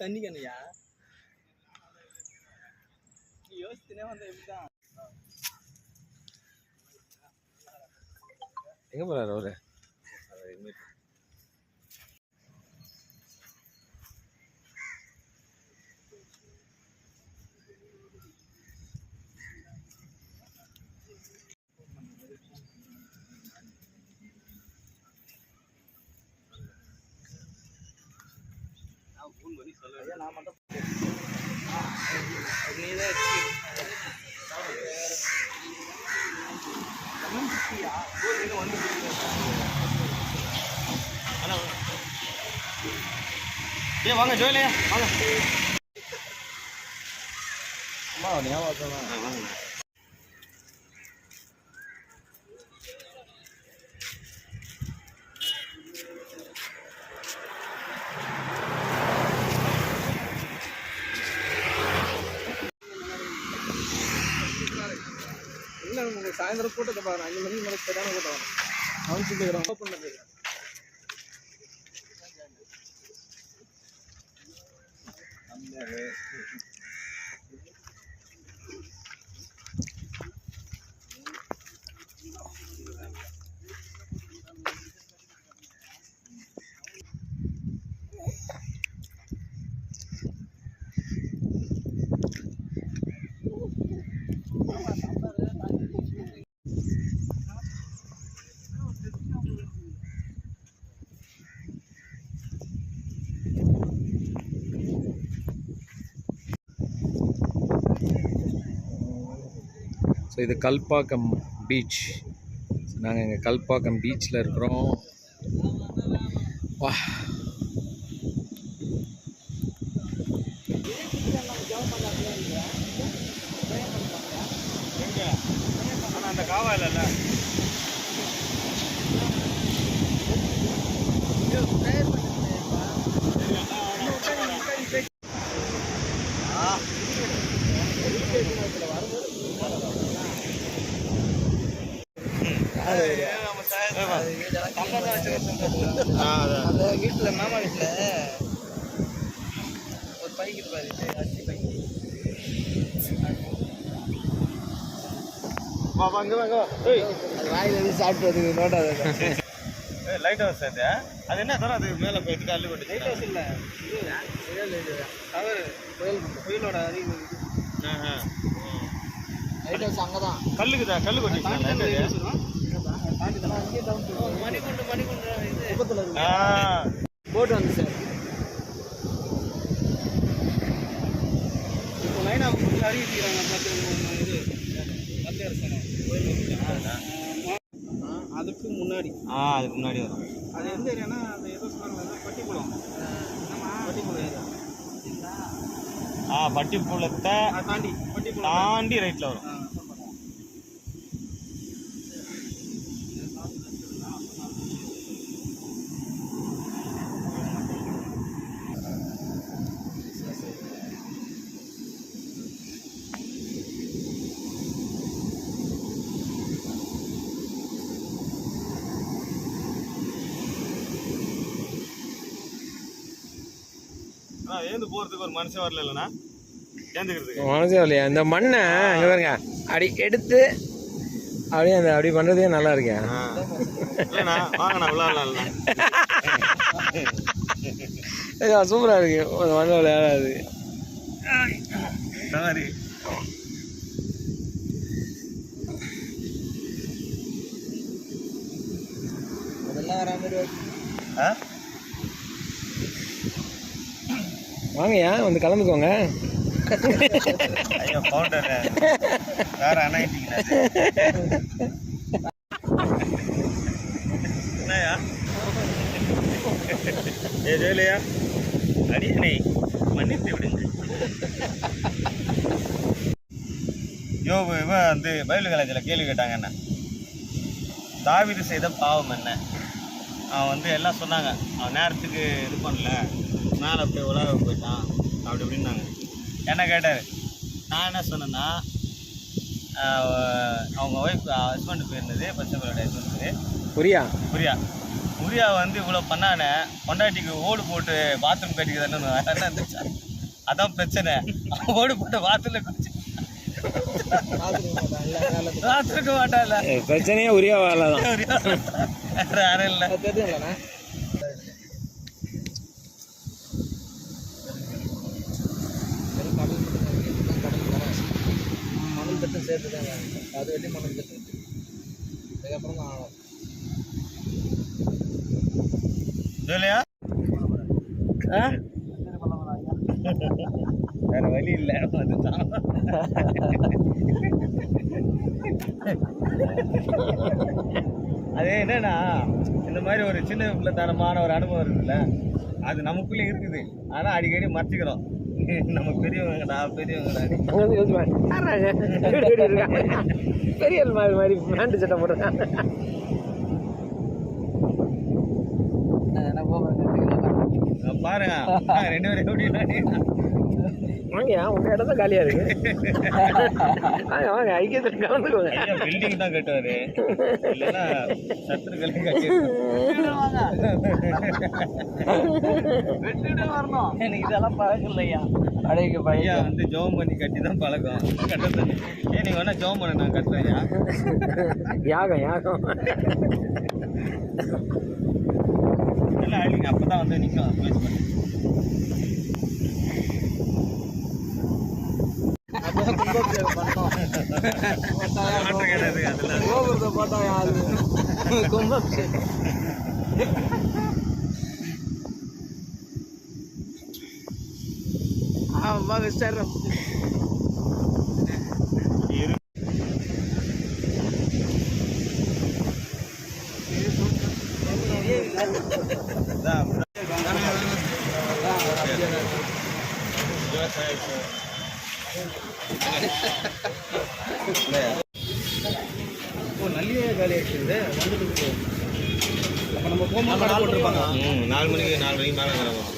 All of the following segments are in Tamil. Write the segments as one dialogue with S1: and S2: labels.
S1: தண்ணி கண்ணையா யோசிச்சுனே வந்த எப்படிதான்
S2: எங்க போறாரு அவரு?
S1: நான் மட்டும்
S2: வாங்க ஜோயிலையா வாங்க.
S1: அம்மா ஞாபகம் வாங்க. இல்லை உங்களுக்கு சாயந்தரம் கூட்டத்தை பாருங்க, 5 மணிக்கு மேலே சரியான கூட்டம் வரும். அவன் சொல்லிக்கிறோம் ஓப்பன் பண்ணிக்கிறேன்.
S2: ஸோ இது கல்பாக்கம் பீச். நாங்கள் இங்கே கல்பாக்கம் பீச்சில் இருக்கிறோம். வா
S1: அந்த காவா இல்லைல்ல அந்த வீட்டுல மாமா வீட்டுல ஒரு பைக்கு பாரு, அரிசி பைக்கு. அது வாயில இருந்து சாப்பிட்டு வந்து நோட்டாது.
S2: லைட் ஹவுஸ் அது. அது என்ன தர அது மேலே போயிட்டு கல்லு கொண்டு.
S1: லைட் ஹவுஸ் இல்லை, டவர் புயலோட அறிவு. லைட் ஹவுஸ் அங்கே தான்
S2: கல்லுக்குதா கல்லு கொட்டி
S1: மணிக்குண்டு இது போட்டு வந்து சார். இப்போ லைனா அறிவிக்கிறாங்க. இது மத்திய அரசாணை அதுக்கு முன்னாடி
S2: அதுக்கு முன்னாடி வரும்.
S1: அது எந்த ஏரியானா அந்த ஏதோ சொல்லுவாங்க பட்டிக்குளம். பட்டிக்குளம் ஏரியா
S2: பட்டிக்குளத்தை தாண்டி ரைட்டில் வரும். ஏந்து போகிறதுக்கு ஒரு மனுஷன் வரல இல்லைண்ணா, ஏந்துக்கிறதுக்கு மனுஷன் வரலையா? இந்த மண்ணை அங்கே பாருங்க அப்படி எடுத்து அப்படியே அந்த அப்படி பண்ணுறதே நல்லா இருக்கேன். வாங்கண்ணா விளையாடலாம். சூப்பராக இருக்கு அந்த மண்ணை விளையாடாது. சரி
S1: அதெல்லாம் வர மாதிரி
S2: வாங்கய்யா வந்து கலந்துக்கோங்க. ஐயோ பவுண்டர் வேற அண்ணாயிட்டீங்களா? என்னையா ஜெயிலையா அடியணை மன்னித்து விடுங்க. யோபு இவன் வந்து பைபிள் காலேஜில் கேள்வி கேட்டாங்க, என்ன தாவீது செய்த பாவம் என்ன? அவன் வந்து எல்லாம் சொன்னாங்க, அவன் நேரத்துக்கு இது பண்ணல, மேலே போய் உலக போயிட்டான் அப்படி இப்படின்னாங்க. என்ன கேட்டார், நான் என்ன சொன்னேன்னா அவங்க ஒய்ஃப் ஹஸ்பண்டு போயிருந்தது, பச்சைப்பரோட ஹஸ்பண்ட் பேர் புரியா சூர்யா வந்து இவ்வளோ பண்ணானே பொண்டாட்டிக்கு ஓடு போட்டு பாத்ரூம் கட்டிக்கிறதுன்னு என்ன இருந்துச்சா? அதான் பிரச்சனை. ஓடு போட்டு பாத்ரூம்ல குடிச்சு பாத்துருக்க மாட்டான்ல.
S3: பிரச்சனையே உரியா வாழலாம்.
S2: யாரும் இல்லை.
S1: தெரியுங்களா மணல் தட்டும் சேர்த்து தாங்க அது வெட்டி மணல் தட்டு அதுக்கப்புறம் தான் ஆழம்
S2: இல்லையா? வேற வழி இல்லை. அது என்னன்னா இந்த மாதிரி ஒரு சின்ன பிள்ளைத்தனமான ஒரு அனுபவம் இருக்குல்ல, அது நமக்குள்ளே இருக்குது. ஆனால் அடிக்கடி மறைச்சிக்கிறோம். நம்ம பெரியவங்கடா பெரியவங்கடா
S3: பெரிய மாதிரி பேண்ட் சட்டை போடுறேன்.
S2: பாருங்க 2 பேரும் எப்படி
S3: வாங்க உங்க இடம் தான் காலியா இருக்கு. வாங்க வாங்க ஐக்கியத்தில் கலந்துக்கோங்க.
S2: பில்டிங் தான் கட்டுவாரு, இல்லைன்னா சத்துருக்களை கட்டி
S1: வரணும்.
S3: எனக்கு இதெல்லாம் பழக்கம் இல்லையா?
S1: அடைக்கு
S2: ஐயா வந்து ஜோம் பண்ணி கட்டி தான் பழக்கம். கட்டத்தை நீ வேணா ஜோம் பண்ண நான் கட்டுறேன்யா.
S3: யாகம் யாகம்
S2: இதெல்லாம் அழிங்க, அப்பதான் வந்து நிற்கும்.
S1: நல்லியே காலி ஆயிடுச்சு. வந்துட்டு அப்போ நம்ம போகும்போது போட்டிருப்பாங்க
S2: 4 மணிக்கு மேலே கிளம்புவோம்.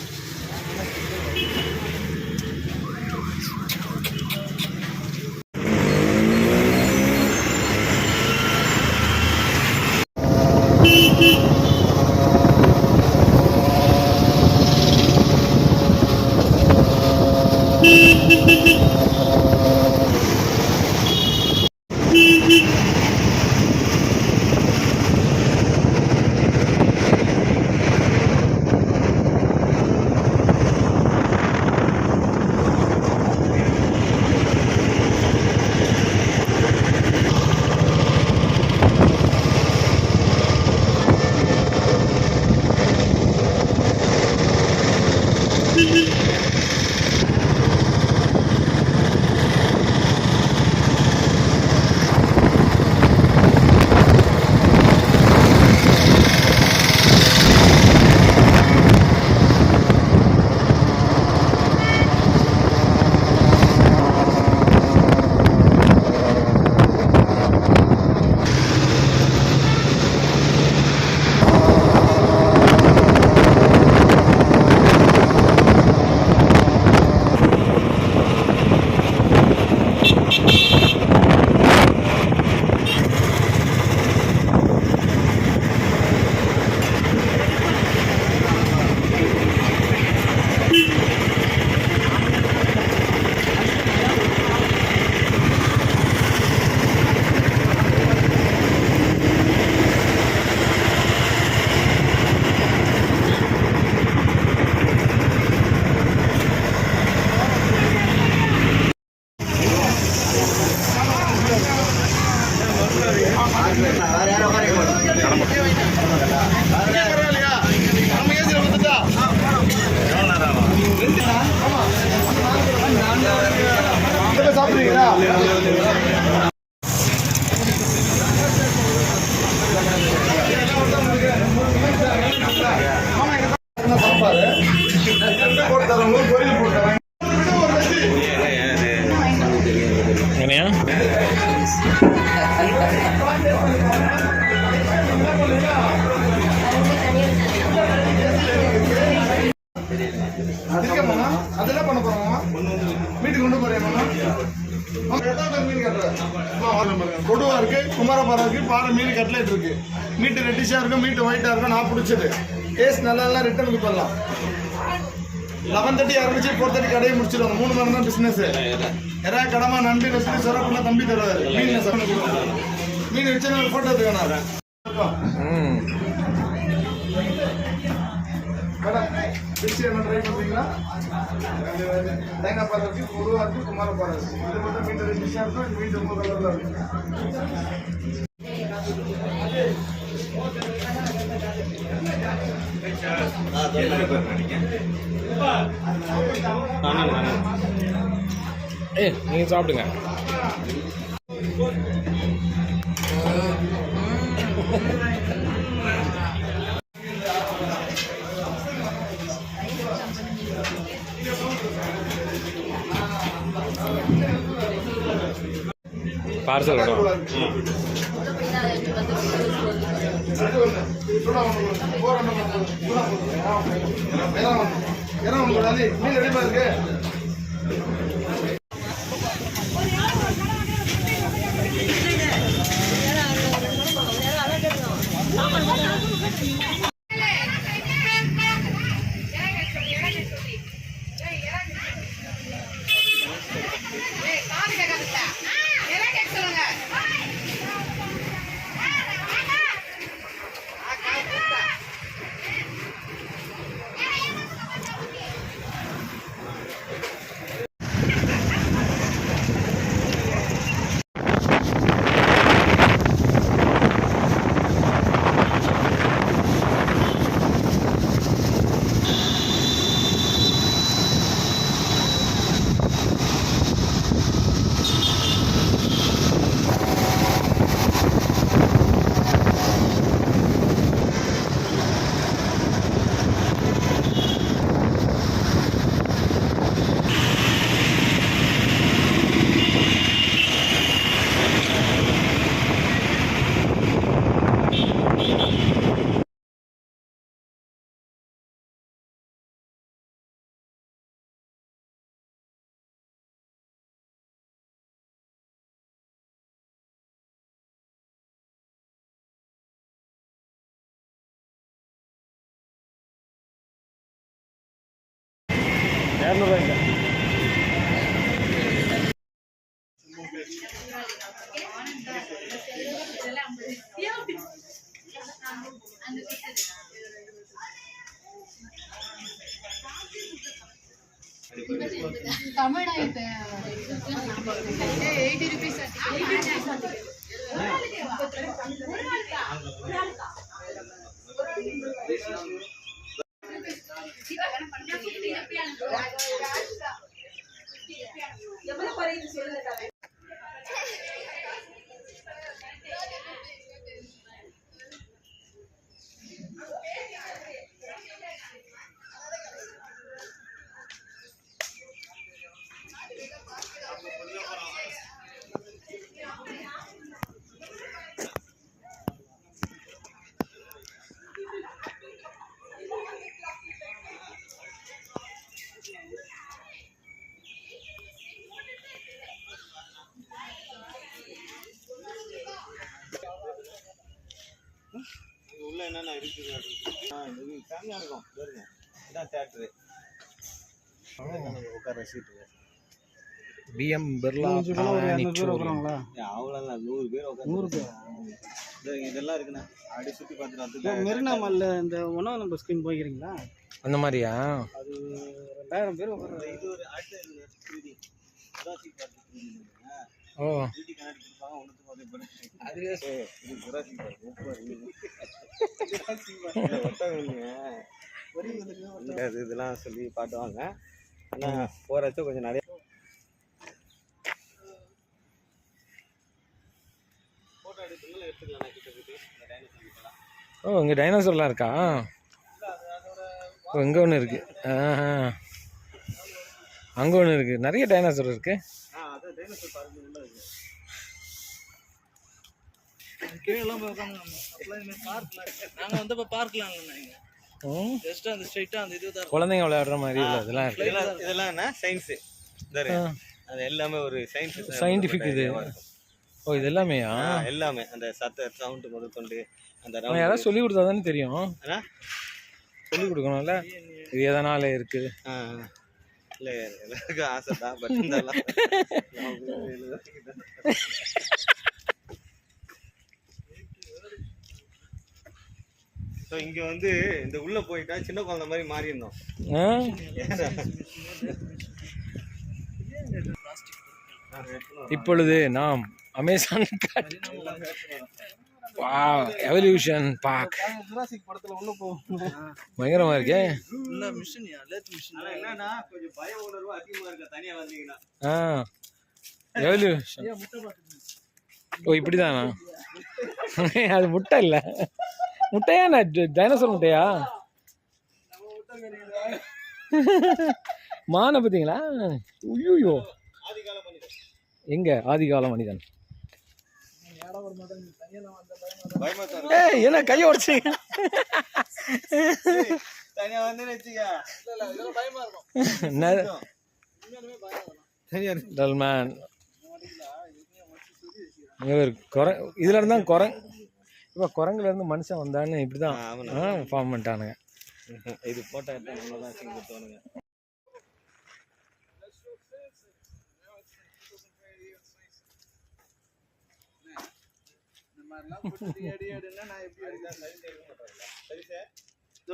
S4: அதெல்லாம் பண்ண போறோம். வீட்டுக்கு கொண்டு போறேன். கொடுவா இருக்கு, குமாரபாறை இருக்கு, பாறை மீன் கட்லெட் இருக்கு. மீட்டு ரெட்டிஷாக இருக்கும், மீட்டு ஒயிட்டாக இருக்கும். நான் பிடிச்சது டேஸ்ட் நல்லா இல்லை, ரிட்டர்ன் கொடுத்துடலாம். 11:30 ஆரம்பிச்சு 4:30 கடையை முடிச்சிடுவாங்க. 3 மணி நேரம் தான் பிஸ்னஸ். எறா கடமா நண்டு நெசு சொரப்புலாம் தம்பி தருவாரு. மீன் வச்சு நான் ஃபோட்டோ எடுத்துக்கணும். மேடம் டிஷ் என்ன ட்ரை பண்ணுறீங்களா? டைனா பாரு இருக்கு, பொதுவாக இருக்குது, குமார பாரு இருக்குது. இது மட்டும் மீன் டிஷ்ஷாக இருக்கும். இது மீன் ரொம்ப கலரில் இருக்கும்.
S3: நீங்கள் சாப்பிடுங்க. பார்சல் வரும்.
S4: மீன் ரெடிமா இருக்கு.
S5: தமிழா இப்ப 80 rupees
S2: உள்ள என்னென்ன இருக்குது இது செம்மையாக இருக்கும். பாருங்க, இதான் தேட்டரு. உட்கார சீட்டு
S3: பிஎம் பிர்லா
S2: அவ்வளோ 100 பேர் உட்காந்து 100 பேர் இதெல்லாம் இருக்குண்ணா. அப்படி சுற்றி பார்த்துட்டு
S1: மெரினா மால்ல இந்த ஒன்றாம் நம்பர் ஸ்கிரீன் போய்க்கிறீங்களா?
S3: அந்த மாதிரியா?
S1: அது 2000 பேர் உட்காந்து.
S2: இது ஒரு அடுத்த
S3: ஓ
S2: இதெல்லாம் சொல்லி பாட்டுவாங்க. ஆனால் போகிறச்ச கொஞ்சம் நிறைய ஃபோட்டோ எடுத்துனாலும் எடுத்துக்கலாம்.
S3: ஓ, இங்கே டைனோசர்லாம் இருக்கா? ஓ, இங்கே ஒன்று இருக்குது. அங்கே ஒன்று இருக்குது. நிறைய டைனோசர் இருக்குது.
S1: கீழெல்லாம் போய் உட்காந்து நாங்கள் வந்து இப்போ பார்க்கலாம் ஜஸ்ட் அந்த ஸ்ட்ரைட்டாக அந்த இதுதான்
S3: குழந்தைங்க விளையாடுற மாதிரி இல்லை இதெல்லாம் இருக்குது.
S2: இதெல்லாம் என்ன சயின்ஸு, அது எல்லாமே ஒரு சயின்டிஃபிக்
S3: இது. ஓ, இது எல்லாமேயா?
S2: எல்லாமே அந்த சவுண்டு முதற்கொண்டு அந்த
S3: அவன் யாராவது சொல்லி கொடுத்தா தானே தெரியும்.
S2: ஆனா
S3: சொல்லி கொடுக்கணும்ல இது எதனால இருக்கு.
S2: இல்லை எல்லாருக்கும் ஆசை தான், பட் இருந்தாலும் ஸோ இங்கே வந்து இந்த உள்ளே போயிட்டா சின்ன குழந்தை மாதிரி மாறி இருந்தோம்.
S3: இப்பொழுது நாம் அமேசான் எவல்யூஷன் பார்க் பயங்கரமா இருக்கே.
S2: என்னன்னா கொஞ்சம் பய உணர்வு அதிகமாக இருக்க தனியாக வந்தீங்கன்னா.
S3: எவல்யூஷன் ஓ இப்படிதானா? அது முட்டை இல்லை, முட்டையா? டைனோசர் முட்டையா? மானை பார்த்தீங்களா? ஐயோ எங்க ஆதிகால மனிதன். என்ன கைய உடைச்சீங்க?
S2: தனியா வந்து
S3: இதுல இருந்தா இப்ப குரங்குல இருந்து மனுஷன் வந்தான்னு இப்படிதான் ஃபார்ம் பண்ணிட்டானுங்க.
S2: இது போட்டா நம்மளதான்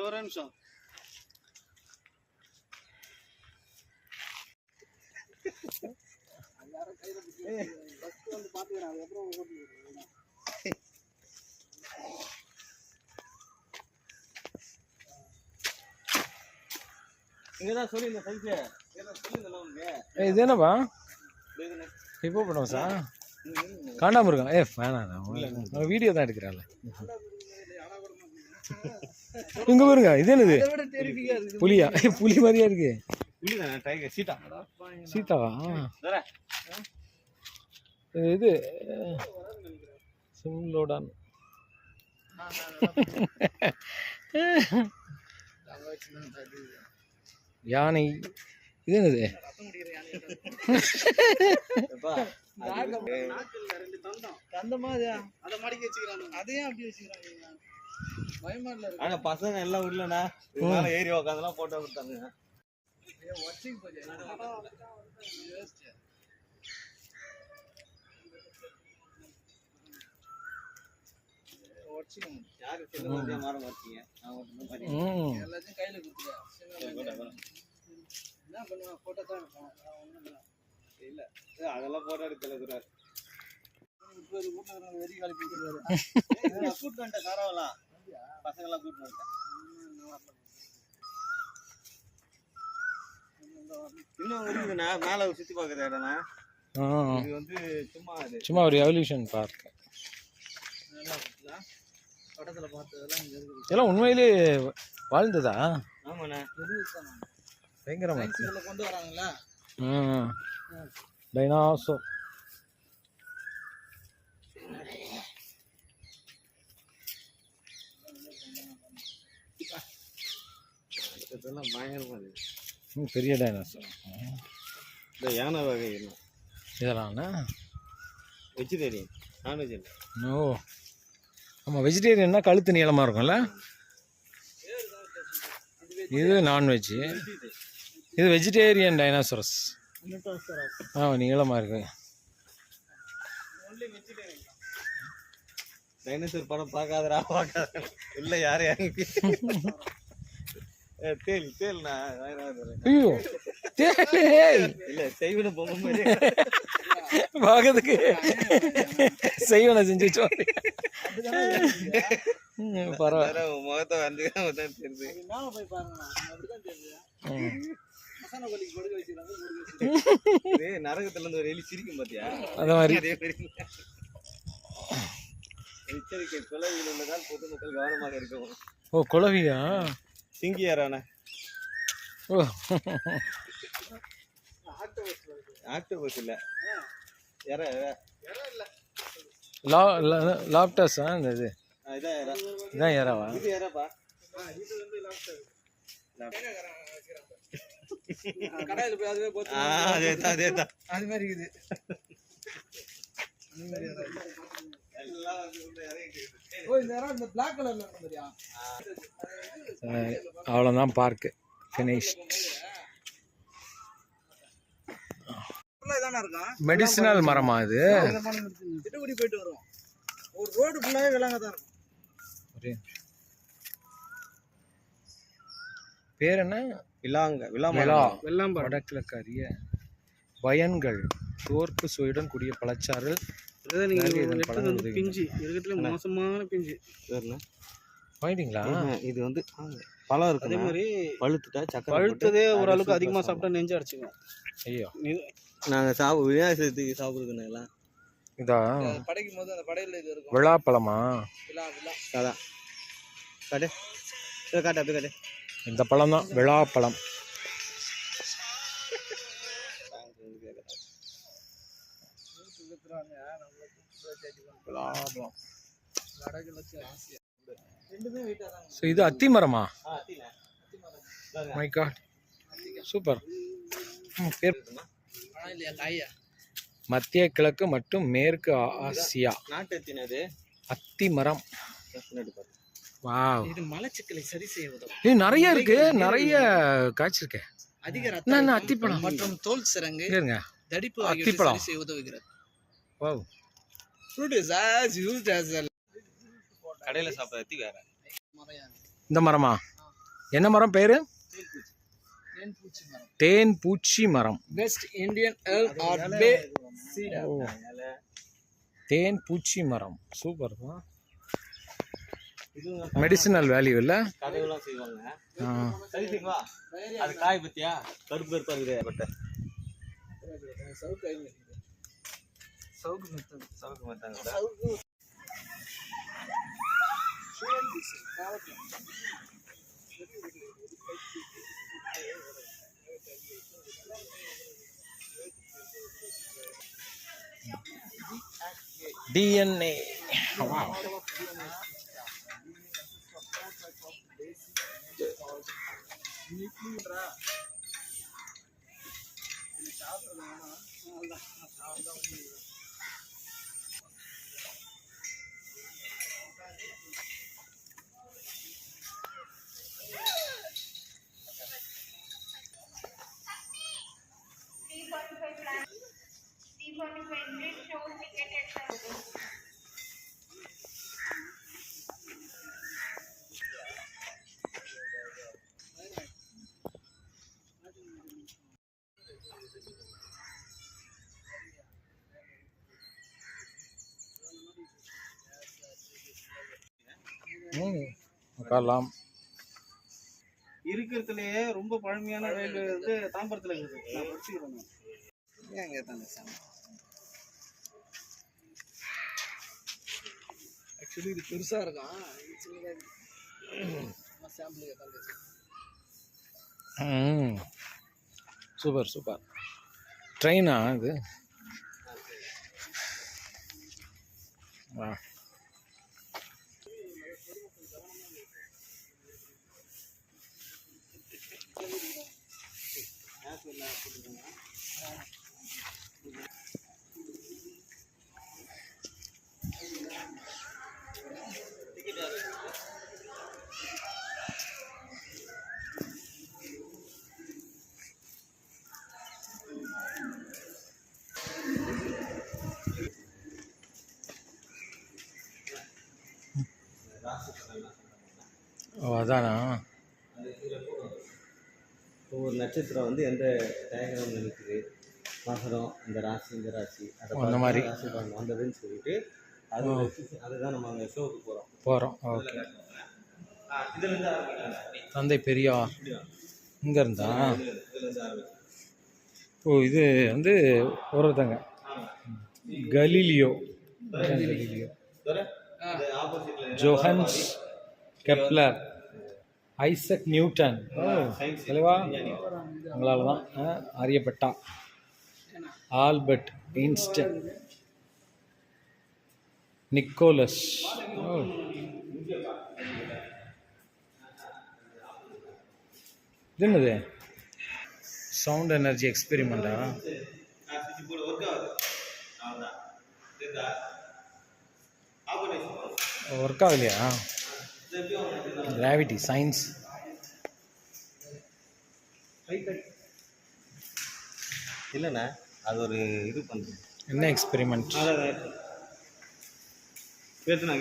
S1: ஒரு நிமிஷம்
S2: இங்கதான் சொல்லி இந்த சைஸ் சொல்லுங்க உனக்கு.
S3: இது என்னப்பா இப்போ பண்ணுவோம் சார் காண்டாம இருக்கான். வேணாம் வீடியோ தான் எடுக்கிறாள். இங்க பாருங்க இது என்னது? புலியா? புலி மாதிரியா இருக்கு. சீதாவா? இது சிம்லோடான். யானை. இது என்னது?
S2: ஆனா பசங்க எல்லாம் உள்ளனா ஏறி உட்காந்துலாம் போட்டோ கொடுத்தாங்க.
S1: எல்லாத்தையும் கையில
S2: இல்ல அதெல்லாம் போட்டோ எடுக்கல
S1: வெறி காலி
S2: கூட்டு வந்துட்டேன் சாரவெல்லாம் பசங்கெல்லாம் கூட்டு வந்துட்டேன். இன்னும் இருக்குதுண்ணா மேல சுத்தி பார்க்குற இடம்னா இது வந்து
S3: சும்மா ஒரு எவல்யூஷன் பார்க்.
S1: படத்துல பார்த்ததெல்லாம் இங்க இருக்குது.
S3: இதெல்லாம் உண்மையிலே வாழ்ந்ததா?
S2: ஆமாண்ணா
S3: பயங்கரமா
S1: கொண்டு வராங்களா
S3: டைனோசர்.
S2: இதெல்லாம் பயங்கரமா இருக்கு.
S3: பெரிய டைனோசர்.
S2: இந்த யானை வகை
S3: இதெல்லாம்
S2: வெஜிடேரியன், நான்வெஜ் இல்லை.
S3: ஓ ஆமாம், வெஜிடேரியன்னா கழுத்து நீளமாக இருக்கும்ல. இது நான்வெஜ்ஜு, இது வெஜிடேரியன் டைனோசரஸ். நீளமாக இருக்கு.
S2: டைனோசர் படம் பார்க்காதரா இல்லை யார் யாருக்கு தேல் தேல்ண்ணா.
S3: ஐயோ தேல்
S2: இல்லை செய்வன பொம்மை
S3: பார்க்கறதுக்கு செய்வனை செஞ்சு வச்சோம். பரவாயில்ல
S2: முகத்தை வந்து தெரியுது. நரகத்துல இருந்து ஒரு எலி சிரிக்கும் பாத்தியா,
S3: அந்த மாதிரி.
S2: எச்சரிக்கை, குளவியில் உள்ளதால் பொதுமக்கள் கவனமாக இருக்கவும்.
S3: ஓ குளவியா?
S2: சிங்கியாரான ஆக்டோபஸ் இல்ல,
S3: லாப்டஸ். இந்த இது இதான் எறாவா?
S2: இது எறாப்பா.
S1: கடையில போய் அதுவே போட்டு
S2: அதேதான்
S1: அது மாதிரி இருக்குது. இந்த பிளாக் கலர்ல இருக்கும் சரியா?
S3: அவ்வளோதான் பார்க்கு ஃபினிஷ்ட்.
S1: இதானே இருக்கும்.
S3: மெடிசினல் மரமா இது?
S1: திட்டுக்குடி போயிட்டு வரும். ஒரு ரோடு ஃபுல்லாவே விலங்க தான் இருக்கும்.
S3: பேர் என்ன? வடகிழக்கு அரிய வயன்கள் தோற்கு சுவையுடன் கூடிய பழச்சாறு.
S1: பிஞ்சு இருக்கிறதுல மோசமான பிஞ்சு
S3: வாங்கிட்டீங்களா?
S2: இது வந்து பழம் இருக்கு.
S1: அதே மாதிரி
S2: பழுத்துட்டா சக்கரை
S1: பழுத்ததே ஓரளவுக்கு அதிகமாக சாப்பிட்டா நெஞ்சு அடிச்சுக்கும்.
S3: ஐயோ,
S2: நாங்கள் விநாயகத்துக்கு சாப்பிடுறதுனால
S3: இதா
S1: படைக்கும் போது அந்த படையில இது இருக்கும்.
S3: விழாப்பழமா?
S2: அதான் காட்டு காட்டு அப்படி காட்டு.
S3: இந்த பழம் தான் விழாப்பழம். ஸோ இது அத்தி மரமா? My God, super. பேர் மத்திய கிழக்கு மற்றும் மேற்கு ஆசியா
S2: நாட்டு எத்தினது
S3: அத்தி மரம். வாவ்,
S1: இது மலச்சிக்கலை சரி செய்ய உதவும்.
S3: இது நிறைய இருக்கு, நிறைய காய்ச்சிருக்கேன்.
S1: அதிக ரத்த
S3: அத்திப்பழம்
S1: மற்றும் தோல் சிரங்கு,
S3: இருங்க,
S1: தடிப்பு
S3: அத்திப்பழம்
S1: சரி செய்ய உதவுகிறது.
S3: Wow,
S1: Fruit is as used as a
S2: கடையில் சாப்பிட்ற அத்தி வேற.
S3: இந்த மரமா? என்ன மரம் பேரு?
S1: தேன்பூச்சி மரம்.
S3: தேன் பூச்சி மரம்.
S1: வெஸ்ட் இந்தியன் எல்ம் ஆர் பே சீடர்.
S3: தேன் பூச்சி மரம் சூப்பர். மெடிசினல் வேல்யூ இல்ல?
S2: கதையெல்லாம் செய்வாங்க. சரி சரிங்களா? அது காய் பத்தியா கருப்பு கருப்பா இருக்குது. பட்ட
S1: சவுக்கு மெத்தட்.
S2: சவுக்கு மாட்டாங்க.
S3: DNA. உட்காரலாம்.
S1: இருக்கிறதுலயே ரொம்ப பழமையான ரயில்வே வந்து தாம்பரத்துல இருக்குது. நான் படிச்சுக்கிறேன். ஏன் கேட்டாங்க சார்? ஆக்சுவலி இது பெருசா இருக்கும். சாம்பிள் கேட்டாங்க.
S3: Super super. ட்ரெயினா இது? வா, ஓ அதானா?
S2: ஒவ்வொரு நட்சத்திரம் வந்து எந்த டயக்ராமில் இருக்குது, மகரம், இந்த ராசி இந்த ராசி,
S3: அந்த மாதிரி
S2: ராசி வந்ததுன்னு சொல்லிட்டு அது அதுதான் நம்ம அங்கே ஷோவுக்கு
S3: போகிறோம். ஓகே.
S2: இதுலேருந்து ஆரம்பிக்கலாம்.
S3: தந்தை பெரியார் இங்கே இருந்தா? ஓ, இது வந்து ஒருத்தங்க Galileo, Johannes Kepler, Isaac Newton. தெளிவா உங்களால் தான் அறியப்பட்டா. Albert Einstein, Nicholas. இது என்னது? சவுண்ட் எனர்ஜி எக்ஸ்பெரிமெண்டா? ஒர்க் ஆகலையா? கிராவிட்டி சயின்ஸ்
S2: இல்லைண்ணா, அது ஒரு இது பண்ணுறது.
S3: என்ன எக்ஸ்பெரிமெண்ட்?
S2: கேட்டுண்ணா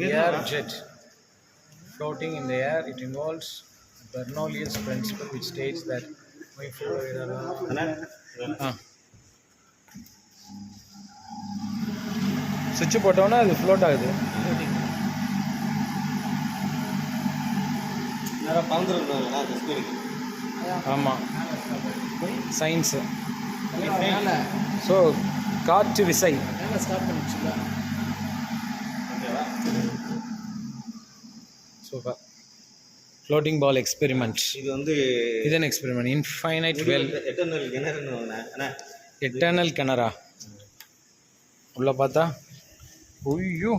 S3: Air jet floating in the air. It involves Bernoulli's principle, which states that we flow சுவிட்ச் போட்டோன்னா அது ஃப்ளோட் ஆகுது. ஆமாம், சயின்ஸு. ஸோ காற்று விசை. சூப்பர். ஃப்ளோட்டிங் பால் எக்ஸ்பெரிமெண்ட்.
S2: இது வந்து
S3: இதன் எக்ஸ்பெரிமெண்ட். Infinite well. எட்டர்னல் கிணறா? உள்ள பார்த்தா ஐயோ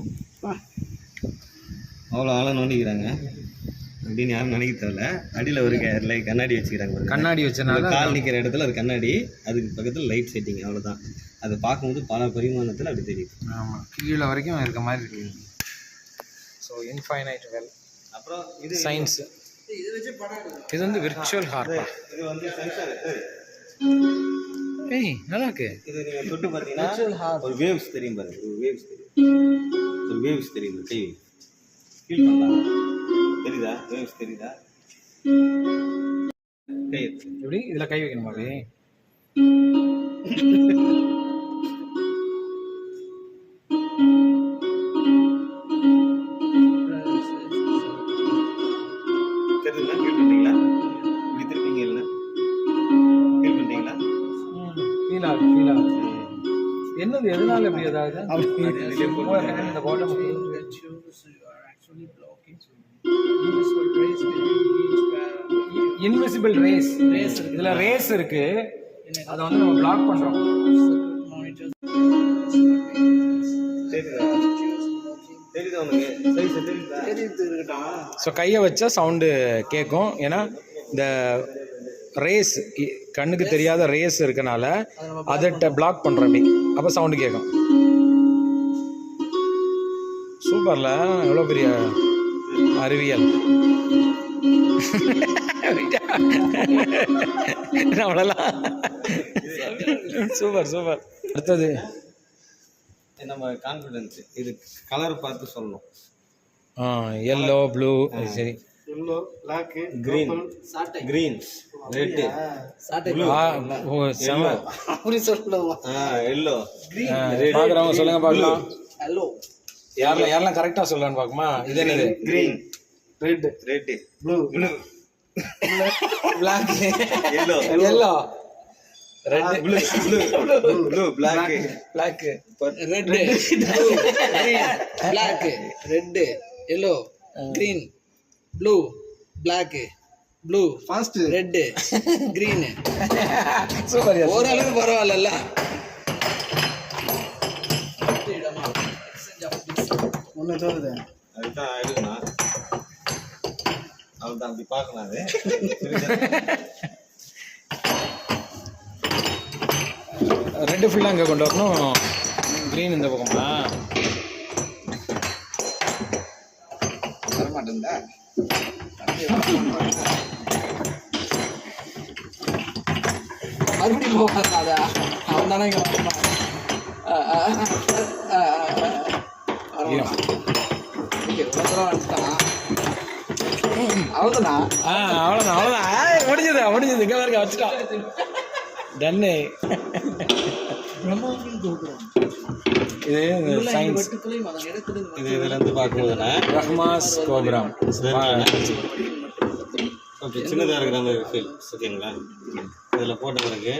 S2: அவ்வளோ ஆழம் நோண்டிக்கிறாங்க அப்படின்னு யாரும் நினைக்க தேவையில்ல. அடியில் ஒரு கண்ணாடி வச்சுக்கிறாங்க.
S3: கண்ணாடி வச்சனால
S2: கால் நிற்கிற இடத்துல அது கண்ணாடி, அதுக்கு பக்கத்தில் லைட் செட்டிங், அவ்வளோதான். அதை பார்க்கும்போது பல பரிமாணத்தில் அப்படி தெரியுது.
S3: ஆமாம், கீழே வரைக்கும் இருக்க மாதிரி இருக்குது. So infinite well.
S2: அப்புறம் இது
S3: சயின்ஸு. இது வந்து விர்ச்சுவல் ஹார்ப்பா?
S2: இது வந்து சென்சார்.
S3: ஏய், நல்லா இருக்கு.
S2: இது நீங்கள் தொட்டு பார்த்தீங்கன்னா ஒரு வேவ்ஸ் தெரியும் பாருங்க. ஒரு வேவ்ஸ் தெரியும். கை ஃபீல் பண்ணலாம். தெரியுதா? வேவ்ஸ் தெரியுதா? கை
S3: எப்படி இதில் கை வைக்கணுமா? அப்படி
S2: தெரியுதுங்களா? ஃபீல் பண்ணுறீங்களா? இப்படி திருப்பிங்க இல்லை? ஃபீல் பண்ணுறீங்களா?
S3: ஃபீல் ஆகுது. என்னது, எதனால எப்படி ஏதாவது இந்த பாட்டம் இன்விசிபிள் ரேஸ். இதுல ரேஸ் இருக்கு, அதை வந்து நம்ம பிளாக் பண்றோம்.
S2: தெரியுதா உனக்கு? சைஸ் தெரியுதா?
S3: ஸோ கையை வச்சா சவுண்டு கேட்கும். ஏன்னா இந்த ரேஸ், கண்ணுக்கு தெரியாத ரேஸ் இருக்கனால அதை பிளாக் பண்ணுறோம். அப்படி அப்போ சவுண்டு கேட்கும். சூப்பர்ல, எவ்வளோ பெரிய அறிவியல். அவ்வளோலாம் சூப்பர் சூப்பர். அடுத்தது
S2: நம்ம கான்ஃபிடன்ஸ். இது கலர் பார்த்து சொல்லணும்.
S3: Yellow, blue. சரி,
S4: yellow, black,
S2: green, green, red,
S4: அப்படி சொல்லலாமா?
S2: எல்லோ,
S3: பார்க்குறவங்க சொல்லுங்க பார்க்கலாம். எல்லோ யாரெல்லாம் கரெக்டாக சொல்லலான்னு பார்க்குமா? இது என்னது?
S2: Green,
S4: red, blue,
S3: black,
S2: yellow,
S3: red,
S2: blue, black,
S1: red, black, red, yellow, green, blue, black, blue,
S4: fast,
S1: red, green.
S3: Super.
S1: ஓரளவுக்கு பரவாயில்ல.
S4: ஒன்று தோணுது.
S2: அதுதான் இருக்குண்ணா. அவ்வளோதான், அப்படி பார்க்கலாம். அது
S3: ரெட்டு ஃபுல்லாக இங்கே கொண்டு வரணும், க்ரீன் இந்த பக்கமா
S4: வரமாட்டேன்டா.
S1: மறுபடியும் போகாத, அவன் தானே இங்கே வரணும். அவ்வளோதான் முடிஞ்சது. இங்கே வரைக்கும் வச்சுட்டான். டன்னு. இது சயின்ஸ்.
S2: இது இதுலேருந்து பார்க்கும்போதுண்ணா
S3: ரஹ்மாஸ் கோபுரம்.
S2: ஓகே, சின்னதாக இருக்கிற மாதிரி ஃபீல். ஓகேங்களா? இதில் போட்ட பிறகு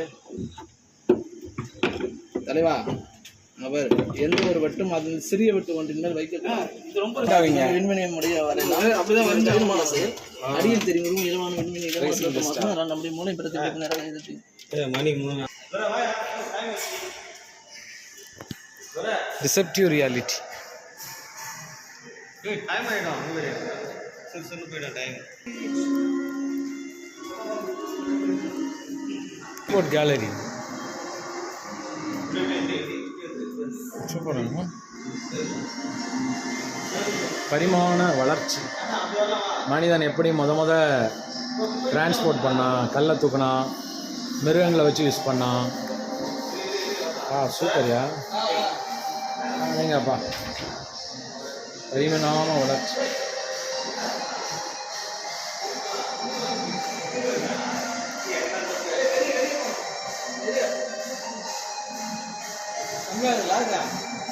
S1: தலைவா, அவர் எந்த ஒரு வட்டும் அதில் சிறிய வெட்டு ஒன்றின் மேல் வைக்க விண்மணியம் உடைய வரையலாம். அப்படிதான் வந்து செயல் அடியில் தெரியும் இலவான விண்மணி நம்முடைய மூளை பிரச்சனை நேரம்
S2: மணி 3.
S3: Deceptive reality.
S2: டைம் ஆகிடும். சொல்லு போயிடும் டைம்.
S3: Gallery super. பரிமாண வளர்ச்சி. மனிதன் எப்படி முத டிரான்ஸ்போர்ட் பண்ணான், கல்லை தூக்கினான், மிருகங்களை வச்சு யூஸ் பண்ணான். சூப்பர்யா, நீங்கப்பா. பரிமாண வளர்ச்சி.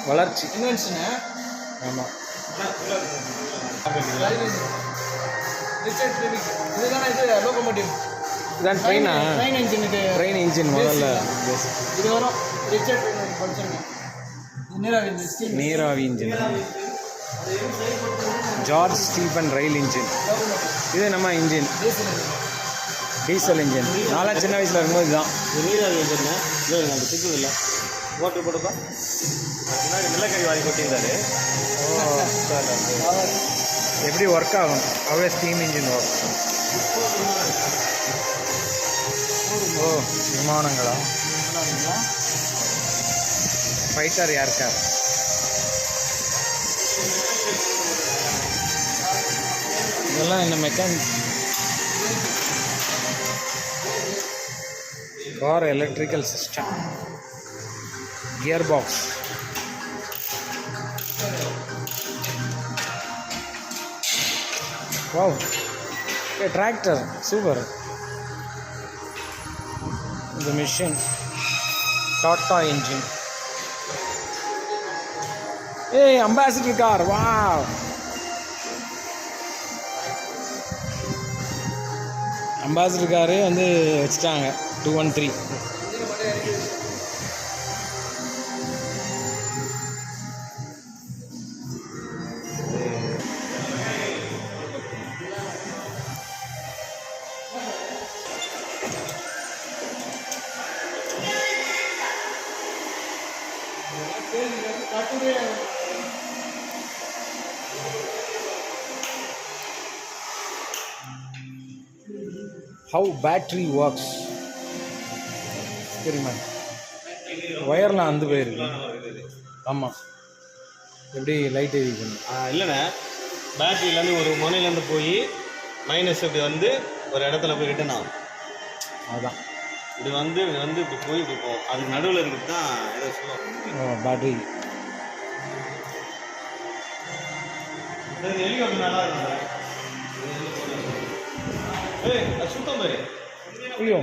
S3: வளர்ச்சி
S1: இன்வென்ஷனு.
S3: ஆமாம்.
S1: இதுதானே இது லோகோமோட்டிவ்.
S3: இதான் ட்ரெயினா?
S1: Train engine. இது
S3: ட்ரெயின் இன்ஜின் முதல்ல.
S1: இது வரும் ரிச்சர்ட் படிச்சிருங்க.
S3: நீராவி இன்ஜின். ஜார்ஜ் ஸ்டீஃபன் ரயில் இன்ஜின். இது நம்ம இன்ஜின் டீசல் இன்ஜின். நான்லாம் சின்ன வயசில் இருக்கும்போது இதுதான்.
S2: இது நீராவி இன்ஜின். இல்லை அந்த சிக்கல் இல்லை. ஓட்டு போட்டுப்பா. முன்னாடி நிலக்கரி வாங்கி கொட்டியிருந்தாரு.
S3: எப்படி ஒர்க் ஆகும்? அவ்வளோ ஸ்டீம் இன்ஜின் ஒர்க். விமானங்களா? Fighter air car. இதெல்லாம் என்ன mechanic? Car electrical system. Gear box. Wow, tractor super. இந்த machine Tata engine. Ambassador car. Wow, Ambassador car வந்து வச்சுட்டாங்க 213. ஹவு பேட்ரி ஒர்க்ஸ் தெரியுமா? ஒயர்லாம் வந்து போயிருக்கு. ஆமாம், எப்படி லைட் எரிக்கணும்?
S2: இல்லைண்ணே, பேட்டரியிலேருந்து ஒரு முனையிலேருந்து போய் மைனஸ் இப்படி வந்து ஒரு இடத்துல போய் ரிட்டன் ஆகும்.
S3: அதுதான்
S2: இப்படி வந்து இப்படி போய் இப்படி போகும். அதுக்கு நடுவில் இருக்கிறது தான் ஏதோ சொல்லுவோம்
S3: பேட்ரி.
S2: ஹெலிகாப்டர் நல்லா இருக்கும். அது சுத்தம் பாரு.
S3: ஐயோ,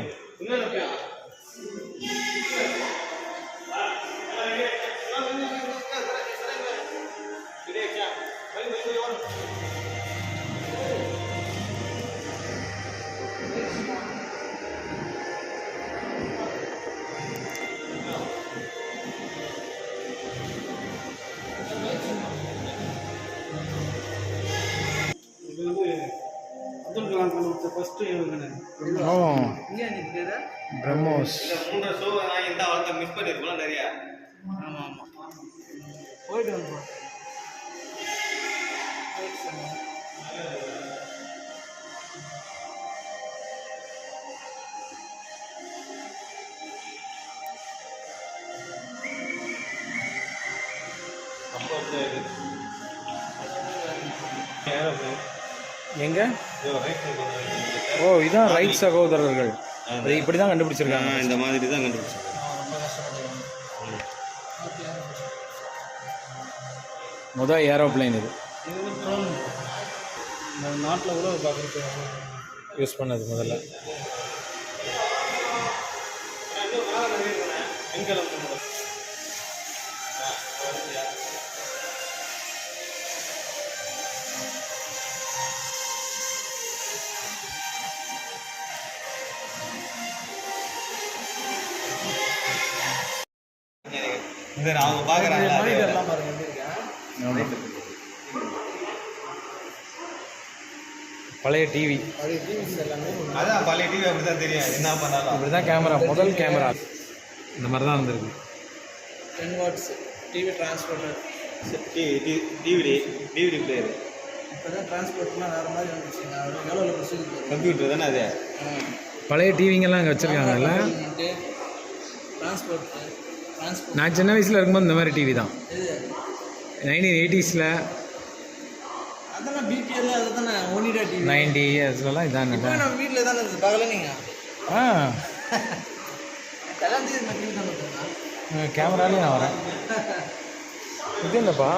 S3: பிரம்மோஸ்.
S2: மூன்றரை ஷோ நான் இந்த அவர்கிட்ட மிஸ் பண்ணியிருக்கோம் நிறையா.
S1: போயிட்டு வந்து
S2: அப்போ வந்து
S3: எங்க? இதான் ரைட் சகோதரர்கள். அது இப்படி தான் கண்டுபிடிச்சிருக்காங்க.
S2: இந்த மாதிரி தான் கண்டுபிடிச்சிருக்காங்க.
S3: முதல் ஏரோப்ளைன் இது.
S1: நாட்டில் கூட பார்க்குறது
S3: யூஸ் பண்ணது முதல்ல.
S2: அவங்க பார்க்குறாங்க.
S1: எல்லாம் பாருங்க எப்படி இருக்கேன்.
S3: பழைய டிவி.
S1: பழைய டிவிஸ் எல்லாமே
S2: அதான் பழைய டிவி அப்படி தான் தெரியும். என்ன பண்ணாலும்
S3: இப்படி தான் கேமரா, முதல் கேமரா இந்த மாதிரி தான் இருந்திருக்கு.
S1: 10 watts TV transporter.
S2: DVD player.
S1: இப்போ தான் டிரான்ஸ்போர்ட்லாம் வேறு மாதிரி வந்துச்சுங்க. எவ்வளோ ப்ரொசீஜர்.
S2: கம்ப்யூட்டர் தானே அது.
S3: பழைய டிவிங்கெல்லாம் அங்கே வச்சுருக்காங்கல்ல.
S1: டிரான்ஸ்போர்ட்
S3: நான் சின்ன வயசில் இருக்கும்போது இந்த மாதிரி டிவி தான்.
S1: இது
S3: 1980s
S1: அதெல்லாம் பிபிஎல் அதை தானே ஓனிடா டிவி
S3: 90 அதுலலாம் இதாங்க.
S1: இப்போ நம்ம வீட்டில் தானே இருந்தது பார்க்கல நீங்கள் கல்யாணத்துக்கு இந்த டிவி தானே பார்த்தீங்களா?
S3: கேமராலேயும் நான் வரேன். இது என்னப்பா,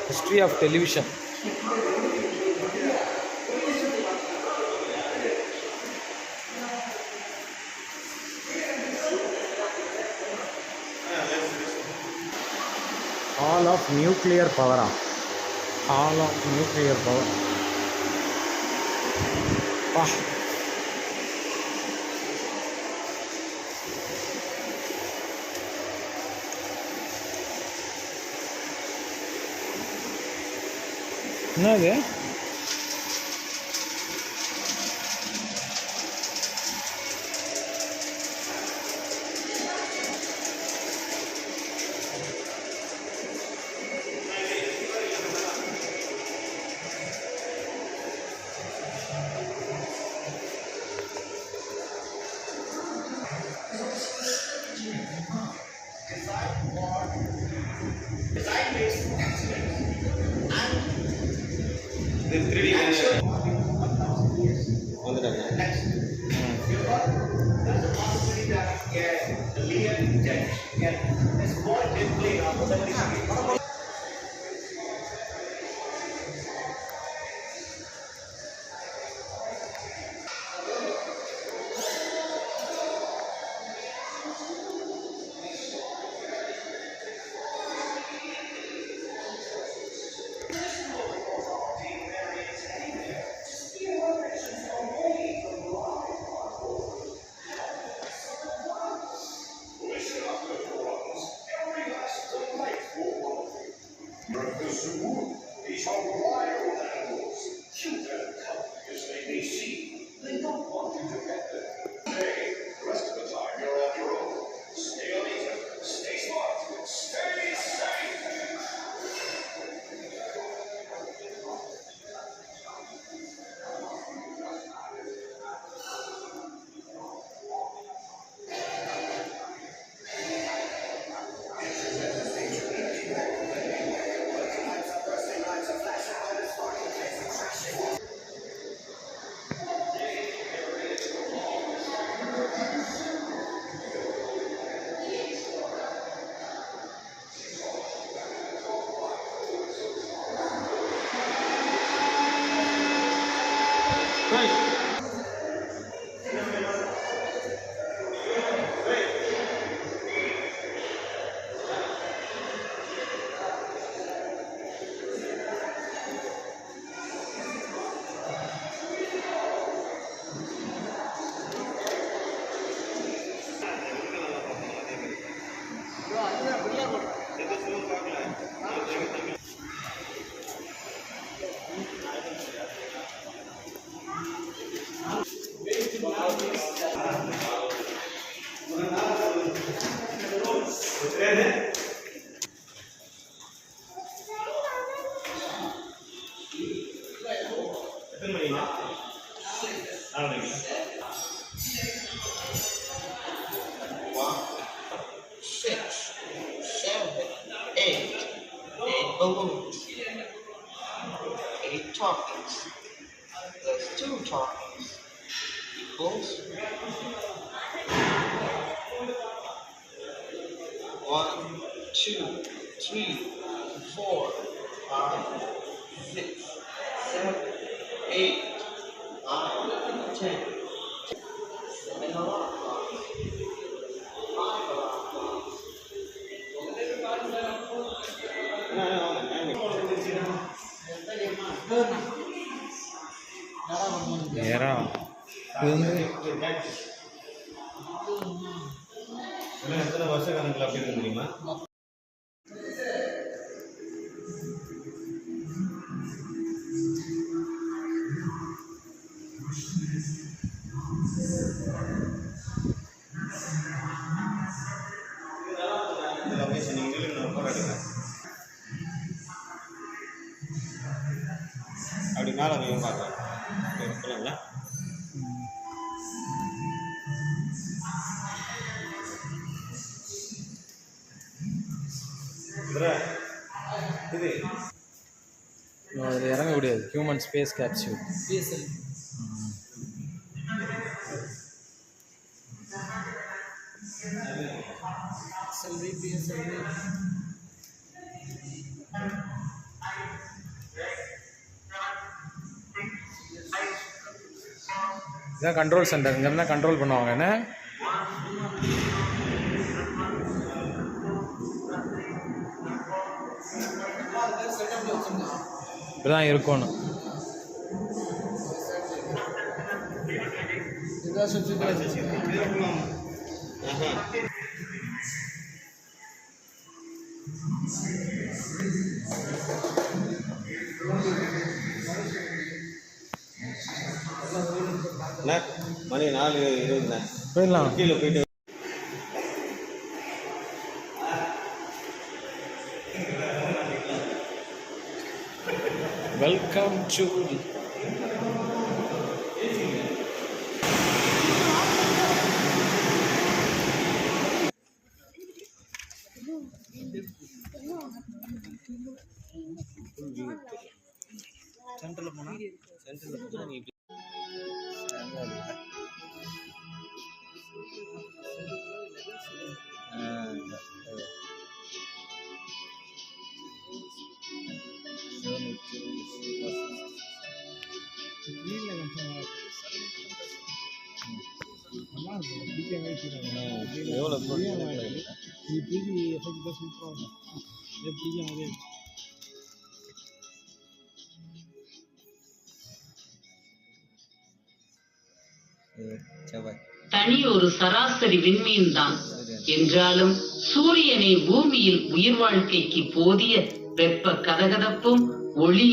S3: history of television. Hall of nuclear பவரா? Hall of nuclear power. பா, என்னது?
S1: balloons, 8 toppings, plus 2 toppings equals 1, 2, 3, 4, 5, 6, 7, 8, 9, 10. 7 alarm clocks, 5 alarm clocks.
S3: நேரம் இது வந்து
S2: எத்தனை வருஷ கணக்கில் அப்படி இருக்க முடியுமா? இந்த லொகேஷன் நீங்கள் நான் போராடுங்க அப்படி மேலே போய் பார்க்கலாம் இருக்கலாம்ல.
S3: Human space capsule.
S1: பிஎஸ்எல் செல்வி பிஎஸ்எல்வி
S3: இதான் கண்ட்ரோல் சென்டர், இங்கே இருந்தால் கண்ட்ரோல் பண்ணுவாங்க. என்ன இப்படிதான் இருக்கணும்.
S1: இதான் சுற்றி
S2: மணி 4:20
S3: போயிடலாம்.
S2: கீழே போயிட்டு
S3: வெல்கம் டு
S1: சென்டரில் போனால்
S2: நீ எவ்வளோ
S5: தனி ஒரு சராசரி விண்மீன் தான் என்றாலும் சூரியனை பூமியில் உயிர் வாழ்க்கைக்கு போதிய வெப்ப கதகதப்பும் ஒளி